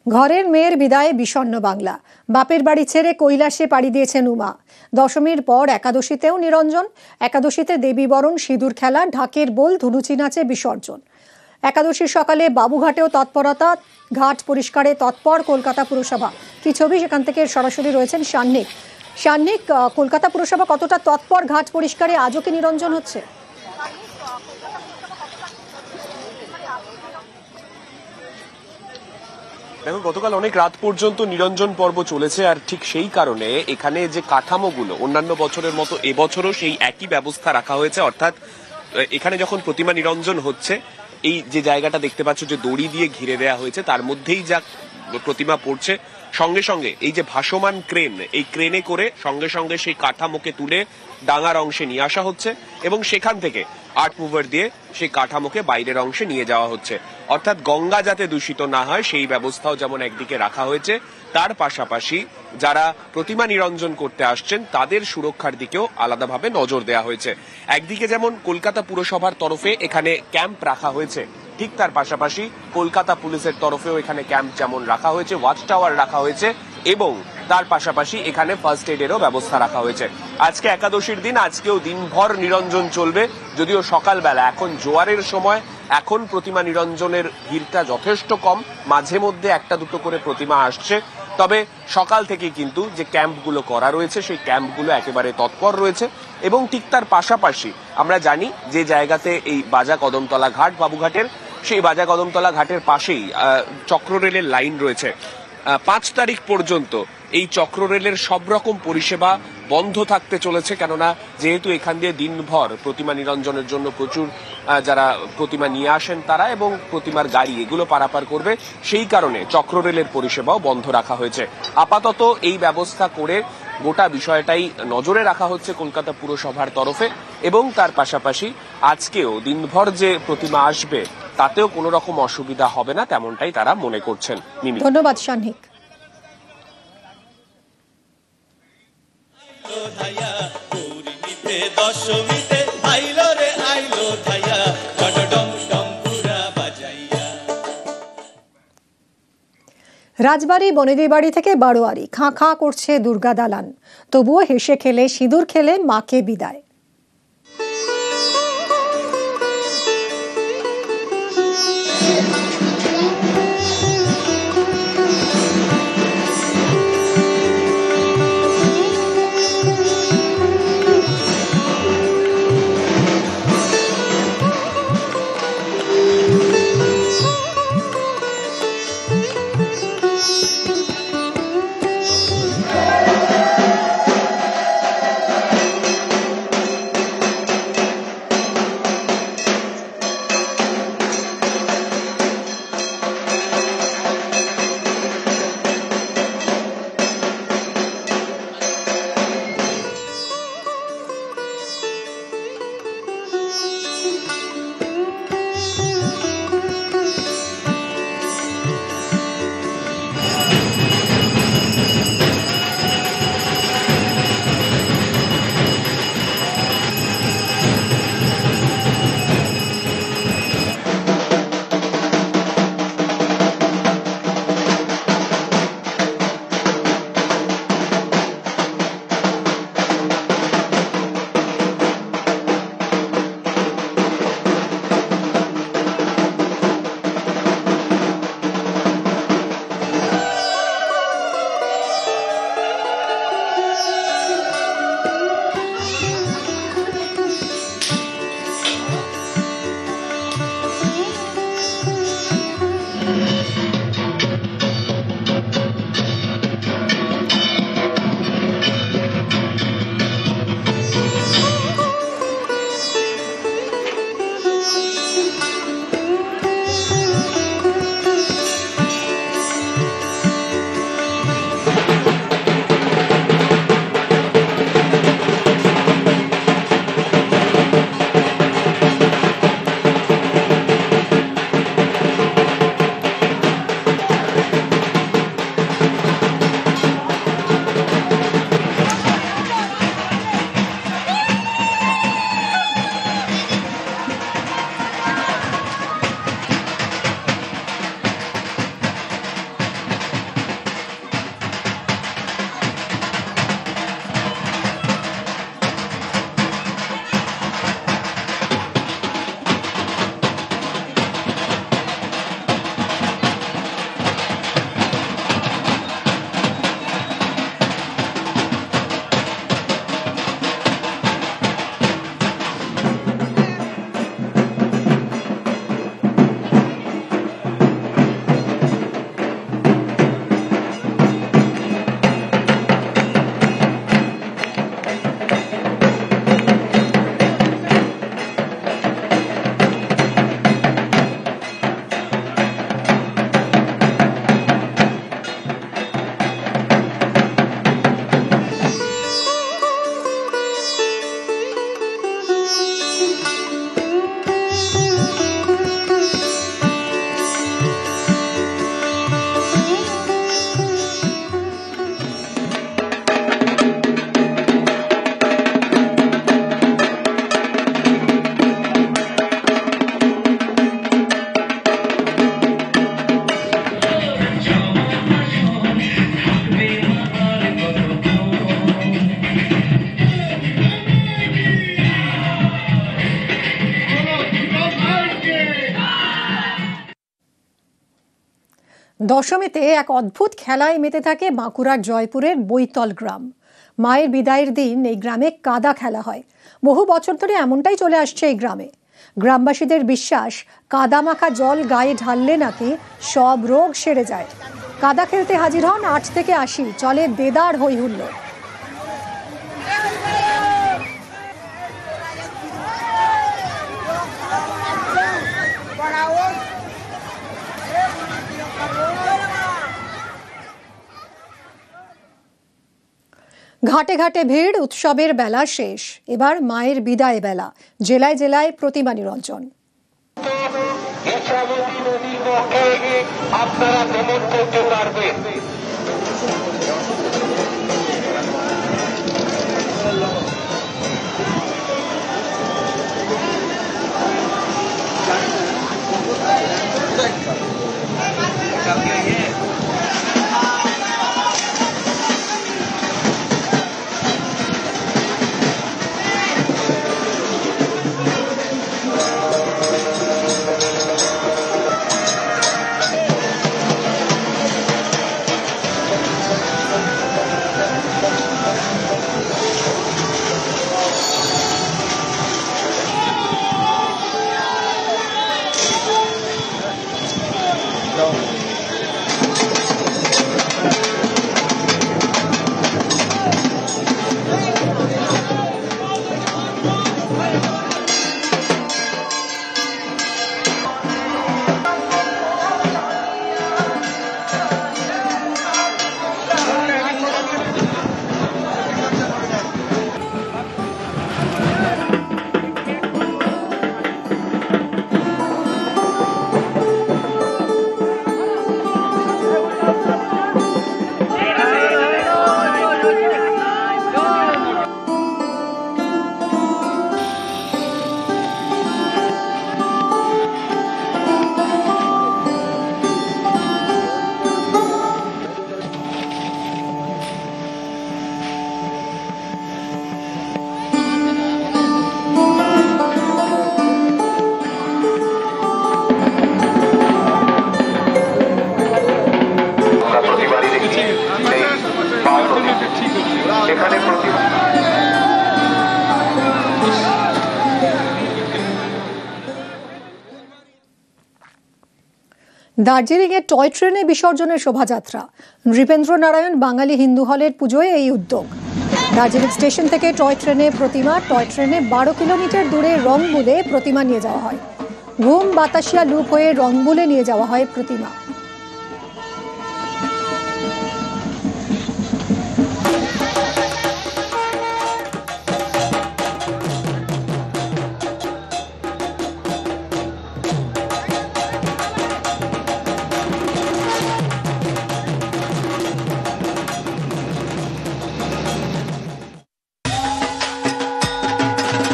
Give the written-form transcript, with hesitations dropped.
ঘরের মেয়ের বিদায়ে বিষণ্ণ বাংলা। বাপের বাড়ি ছেড়ে কৈলাসে পাড়ি দিয়েছেন উমা। দশমীর পর একাদশীতেও নিরঞ্জন। একাদশীতে দেবী বরণ, সিঁদুর খেলা, ঢাকের বোল, ধুনুচি নাচে বিসর্জন। একাদশীর সকালে বাবুঘাটেও তৎপরতা, ঘাট পরিষ্কারে তৎপর কলকাতা পুরসভা। কি ছবি, সেখান থেকে সরাসরি রয়েছেন সান্নিক। সান্নিক, কলকাতা পুরসভা কতটা তৎপর ঘাট পরিষ্কারে? আজও কি নিরঞ্জন হচ্ছে? দেখো, গতকাল অনেক রাত পর্যন্ত নিরঞ্জন পর্ব চলেছে, আর ঠিক সেই কারণে এখানে যে কাঠামোগুলো অন্যান্য বছরের মতো এবছরও সেই একই ব্যবস্থা রাখা হয়েছে। অর্থাৎ এখানে যখন প্রতিমা নিরঞ্জন হচ্ছে, এই যে জায়গাটা দেখতে পাচ্ছ যে দড়ি দিয়ে ঘিরে দেওয়া হয়েছে, তার মধ্যেই যা প্রতিমা পড়ছে, সঙ্গে সঙ্গে এই যে ভাসমান ক্রেন, এই ক্রেনে করে সঙ্গে সঙ্গে সেই কাঠামোকে তুলে ডাঙার অংশে নিয়ে আসা হচ্ছে এবং সেখান থেকে আর্ট মুভার দিয়ে সেই কাঠামোকে বাইরের অংশে নিয়ে যাওয়া হচ্ছে। অর্থাৎ গঙ্গা যাতে দূষিত না হয় সেই ব্যবস্থাও যেমন একদিকে রাখা হয়েছে, তার পাশাপাশি যারা প্রতিমা নিরঞ্জন করতে আসছেন তাদের সুরক্ষার দিকেও আলাদাভাবে নজর দেওয়া হয়েছে। একদিকে যেমন কলকাতা পুরসভার তরফে এখানে ক্যাম্প রাখা হয়েছে, ঠিক তার পাশাপাশি কলকাতা পুলিশের তরফেও এখানে ক্যাম্প যেমন রাখা হয়েছে, ওয়াচ টাওয়ার রাখা হয়েছে এবং তার পাশাপাশি এখানে ফার্স্ট এডেরও ব্যবস্থা রাখা হয়েছে। আজকে একাদশীর দিন, আজকেও দিনভর নিরঞ্জন চলবে, যদিও সকালবেলা এখন জোয়ারের সময়, এখন প্রতিমা নিরঞ্জনের ভিড়টা যথেষ্ট কম, মাঝে মধ্যে একটা দুটো করে প্রতিমা আসছে। তবে সকাল থেকে কিন্তু যে ক্যাম্পগুলো করা রয়েছে সেই ক্যাম্পগুলো একেবারে তৎপর রয়েছে এবং ঠিক তার পাশাপাশি আমরা জানি যে জায়গাতে এই বাজা কদমতলা ঘাট বাবুঘাটের, সেই বাজা কদমতলা ঘাটের পাশেই চক্ররেলের লাইন রয়েছে। 5 তারিখ পর্যন্ত এই চক্ররেলের সব রকম পরিষেবা বন্ধ থাকতে চলেছে, কেননা যেহেতু এখান দিয়ে দিনভর প্রতিমা নিরঞ্জনের জন্য প্রচুর যারা প্রতিমা নিয়ে আসেন তারা এবং প্রতিমার গাড়ি এগুলো পারাপার করবে, সেই কারণে চক্ররেলের পরিষেবাও বন্ধ রাখা হয়েছে। আপাতত এই ব্যবস্থা করে গোটা বিষয়টাই নজরে রাখা হচ্ছে কলকাতা পুরসভার তরফে এবং তার পাশাপাশি আজকেও দিনভর যে প্রতিমা আসবে তাতেও কোনো রকম অসুবিধা হবে না, তেমনটাই তারা মনে করছেন। ধন্যবাদ সান্নিক। রাজবাড়ী বনেদি বাড়ি থেকে বারোয়ারি, খাঁ খাঁ করছে দুর্গা দালান, তবুও হেসে খেলে সিঁদুর খেলে মাকে বিদায়। দশমীতে এক অদ্ভুত খেলায় মেতে থাকে বাঁকুড়ার জয়পুরের বৈতল গ্রাম। মায়ের বিদায়ের দিন এই গ্রামে কাদা খেলা হয়। বহু বছর ধরে এমনটাই চলে আসছে এই গ্রামে। গ্রামবাসীদের বিশ্বাস, কাদা মাখা জল গায়ে ঢাললে নাকি সব রোগ সেরে যায়। কাদা খেলতে হাজির হন 8 থেকে 80, চলে দেদার হই হুল্লোড়। ঘাটে ঘাটে ভিড়, উৎসবের বেলা শেষ। এবার মায়ের বিদায় বেলা। জেলায় জেলায় প্রতিমা নিরঞ্জন। দার্জিলিংয়ে টয় ট্রেনে বিসর্জনের শোভাযাত্রা। নৃপেন্দ্রনারায়ণ বাঙালি হিন্দু হলের পুজোয় এই উদ্যোগ। দার্জিলিং স্টেশন থেকে টয় ট্রেনে 12 কিলোমিটার দূরে রংবুলে প্রতিমা নিয়ে যাওয়া হয়। ঘুম বাতাসিয়া লুপ হয়ে রংবুলে নিয়ে যাওয়া হয় প্রতিমা।